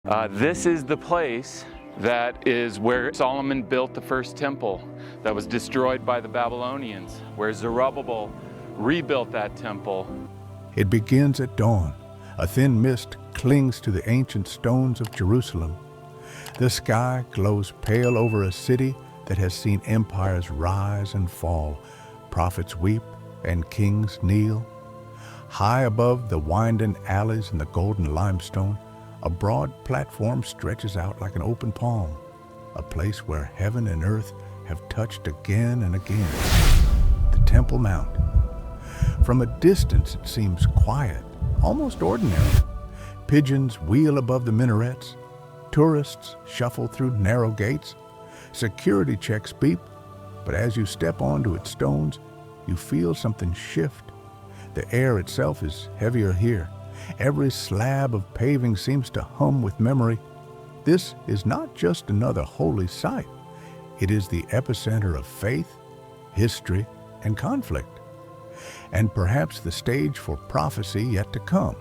This is the place that is where Solomon built the first temple that was destroyed by the Babylonians, where Zerubbabel rebuilt that temple. It begins at dawn. A thin mist clings to the ancient stones of Jerusalem. The sky glows pale over a city that has seen empires rise and fall, prophets weep and kings kneel. High above the winding alleys and the golden limestone, a broad platform stretches out like an open palm, a place where heaven and earth have touched again and again. The Temple Mount. From a distance it seems quiet, almost ordinary. Pigeons wheel above the minarets. Tourists shuffle through narrow gates. Security checks beep, but as you step onto its stones, you feel something shift. The air itself is heavier here. Every slab of paving seems to hum with memory. This is not just another holy site. It is the epicenter of faith, history, and conflict, and perhaps the stage for prophecy yet to come.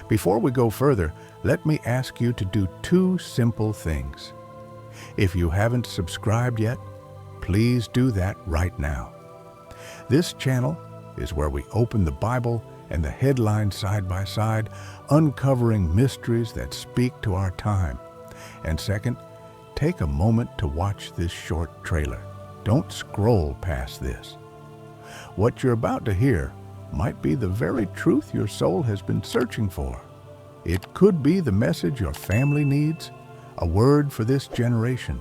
Before we go further, let me ask you to do two simple things. If you haven't subscribed yet, please do that right now. This channel is where we open the Bible and the headlines side by side, uncovering mysteries that speak to our time. And second, take a moment to watch this short trailer. Don't scroll past this. What you're about to hear might be the very truth your soul has been searching for. It could be the message your family needs, a word for this generation.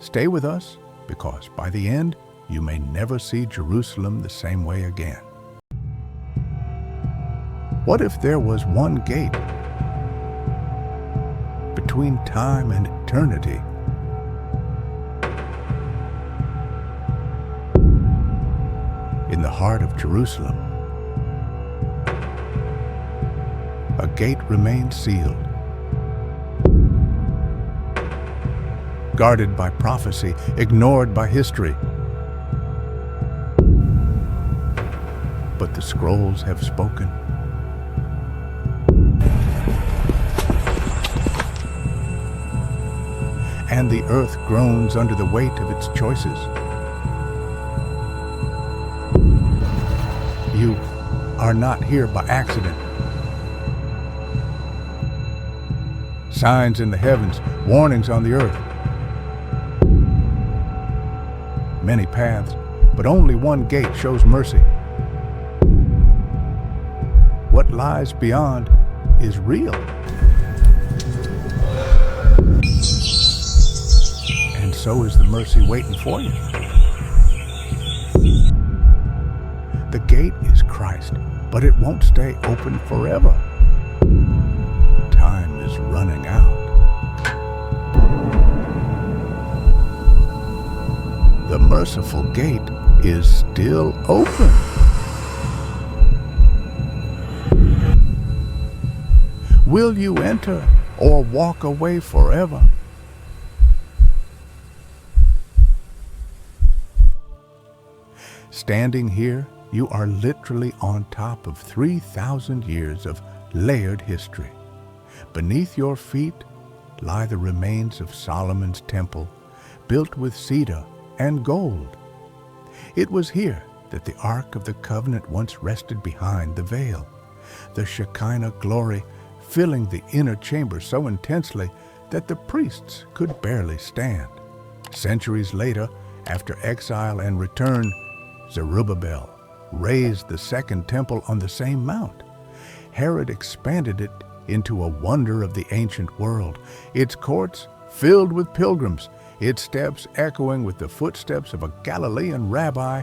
Stay with us, because by the end, you may never see Jerusalem the same way again. What if there was one gate between time and eternity? In the heart of Jerusalem, a gate remains sealed, guarded by prophecy, ignored by history. But the scrolls have spoken. And the earth groans under the weight of its choices. You are not here by accident. Signs in the heavens, warnings on the earth. Many paths, but only one gate shows mercy. What lies beyond is real. And so is the mercy waiting for you. The gate is Christ, but it won't stay open forever. Time is running out. The merciful gate is still open. Will you enter or walk away forever? Standing here, you are literally on top of 3,000 years of layered history. Beneath your feet lie the remains of Solomon's temple, built with cedar and gold. It was here that the Ark of the Covenant once rested behind the veil, the Shekinah glory filling the inner chamber so intensely that the priests could barely stand. Centuries later, after exile and return, Zerubbabel raised the second temple on the same mount. Herod expanded it into a wonder of the ancient world, its courts filled with pilgrims, its steps echoing with the footsteps of a Galilean rabbi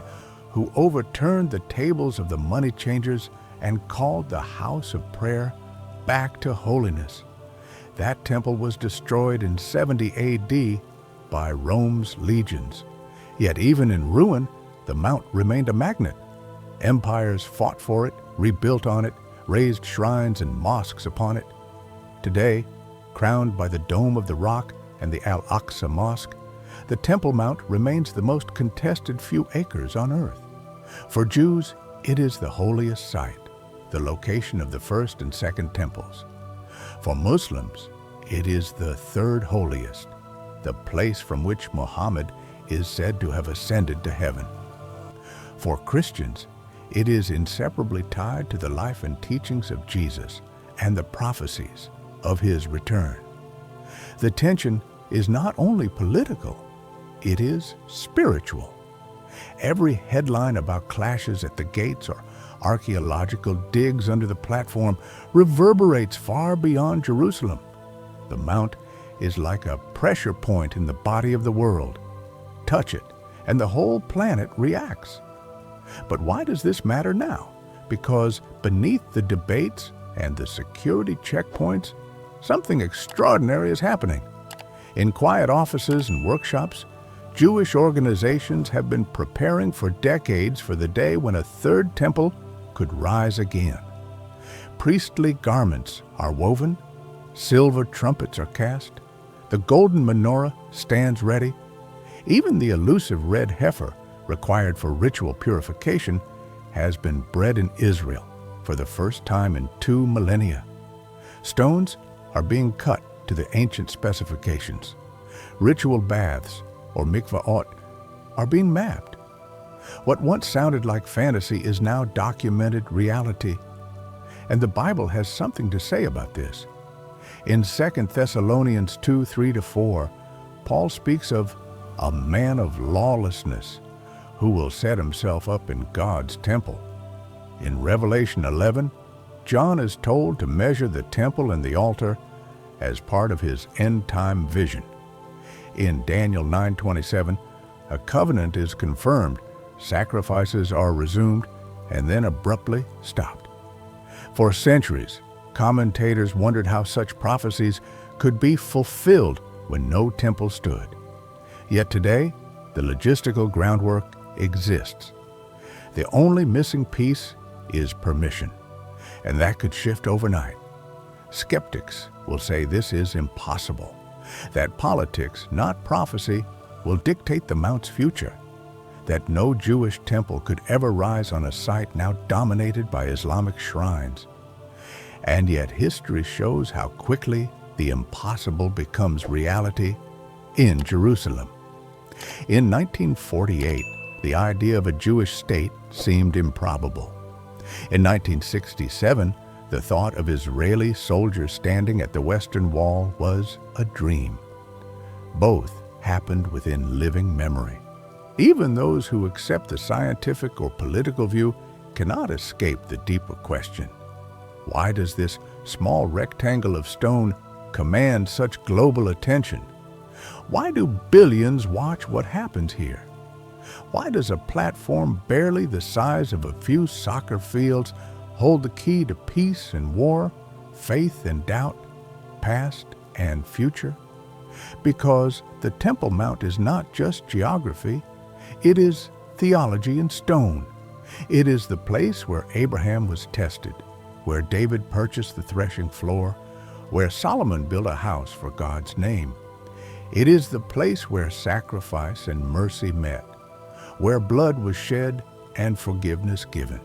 who overturned the tables of the money changers and called the house of prayer back to holiness. That temple was destroyed in 70 AD by Rome's legions. Yet even in ruin, the mount remained a magnet. Empires fought for it, rebuilt on it, raised shrines and mosques upon it. Today, crowned by the Dome of the Rock and the Al-Aqsa Mosque, the Temple Mount remains the most contested few acres on earth. For Jews, it is the holiest site, the location of the first and second temples. For Muslims, It is the third holiest, the place from which Muhammad is said to have ascended to heaven. For Christians, it is inseparably tied to the life and teachings of Jesus and the prophecies of his return. The tension is not only political, it is spiritual. Every headline about clashes at the gates or archaeological digs under the platform reverberates far beyond Jerusalem. The mount is like a pressure point in the body of the world. Touch it, and the whole planet reacts. But why does this matter now? Because beneath the debates and the security checkpoints, something extraordinary is happening. In quiet offices and workshops, Jewish organizations have been preparing for decades for the day when a third temple could rise again. Priestly garments are woven, silver trumpets are cast, the golden menorah stands ready. Even the elusive red heifer required for ritual purification has been bred in Israel for the first time in 2 millennia. Stones are being cut to the ancient specifications. Ritual baths, or mikvahot, are being mapped. What once sounded like fantasy is now documented reality. And the Bible has something to say about this. In 2 Thessalonians 2:3-4, Paul speaks of a man of lawlessness who will set himself up in God's temple. In Revelation 11, John is told to measure the temple and the altar as part of his end-time vision. In Daniel 9:27, a covenant is confirmed, sacrifices are resumed, and then abruptly stopped. For centuries, commentators wondered how such prophecies could be fulfilled when no temple stood. Yet today, the logistical groundwork exists. The only missing piece is permission, and that could shift overnight. Skeptics will say this is impossible, that politics, not prophecy, will dictate the Mount's future, that no Jewish temple could ever rise on a site now dominated by Islamic shrines. And yet history shows how quickly the impossible becomes reality in Jerusalem. In 1948, the idea of a Jewish state seemed improbable. In 1967, the thought of Israeli soldiers standing at the Western Wall was a dream. Both happened within living memory. Even those who accept the scientific or political view cannot escape the deeper question. Why does this small rectangle of stone command such global attention? Why do billions watch what happens here? Why does a platform barely the size of a few soccer fields hold the key to peace and war, faith and doubt, past and future? Because the Temple Mount is not just geography, it is theology in stone. It is the place where Abraham was tested, where David purchased the threshing floor, where Solomon built a house for God's name. It is the place where sacrifice and mercy met, where blood was shed and forgiveness given.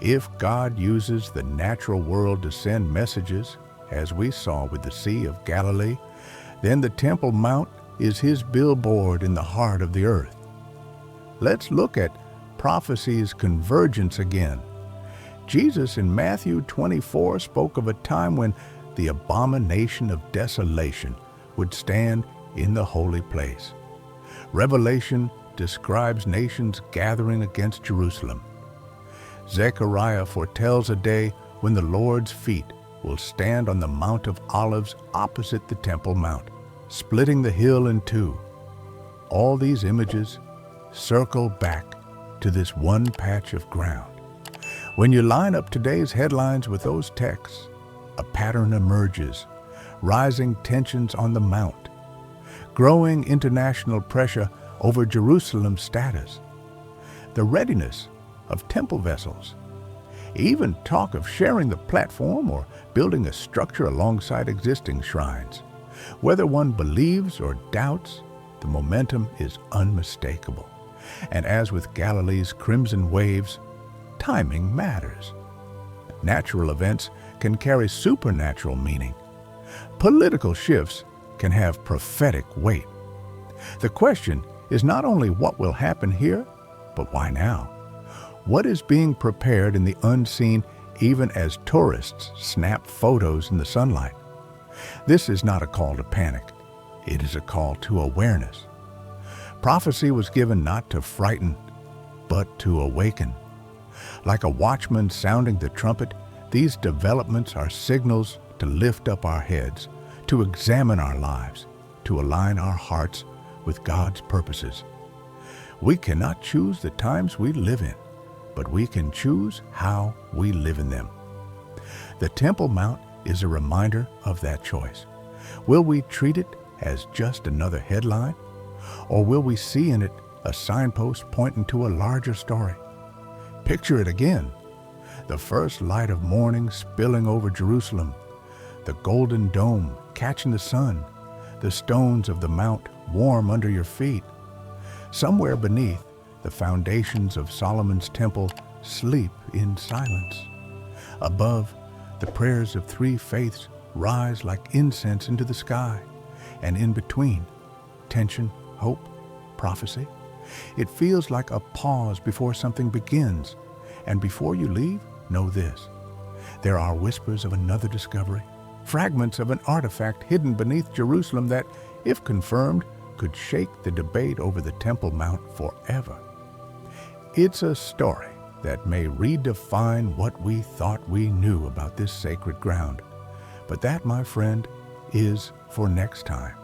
If God uses the natural world to send messages, as we saw with the Sea of Galilee, then the Temple Mount is his billboard in the heart of the earth. Let's look at prophecy's convergence again. Jesus in Matthew 24 spoke of a time when the abomination of desolation would stand in the holy place. Revelation describes nations gathering against Jerusalem. Zechariah foretells a day when the Lord's feet will stand on the Mount of Olives opposite the Temple Mount, splitting the hill in two. All these images circle back to this one patch of ground. When you line up today's headlines with those texts, a pattern emerges: rising tensions on the Mount, growing international pressure over Jerusalem's status, the readiness of temple vessels, even talk of sharing the platform or building a structure alongside existing shrines. Whether one believes or doubts, the momentum is unmistakable. And as with Galilee's crimson waves, timing matters. Natural events can carry supernatural meaning. Political shifts can have prophetic weight. The question is not only what will happen here, but why now? What is being prepared in the unseen even as tourists snap photos in the sunlight? This is not a call to panic. It is a call to awareness. Prophecy was given not to frighten, but to awaken. Like a watchman sounding the trumpet, these developments are signals to lift up our heads, to examine our lives, to align our hearts with God's purposes. We cannot choose the times we live in, but we can choose how we live in them. The Temple Mount is a reminder of that choice. Will we treat it as just another headline, or will we see in it a signpost pointing to a larger story? Picture it again. The first light of morning spilling over Jerusalem, the golden dome catching the sun, the stones of the mount warm under your feet. Somewhere beneath, the foundations of Solomon's temple sleep in silence. Above, the prayers of three faiths rise like incense into the sky, and in between, tension, hope, prophecy. It feels like a pause before something begins. And before you leave, know this. There are whispers of another discovery, fragments of an artifact hidden beneath Jerusalem that, if confirmed, could shake the debate over the Temple Mount forever. It's a story that may redefine what we thought we knew about this sacred ground. But that, my friend, is for next time.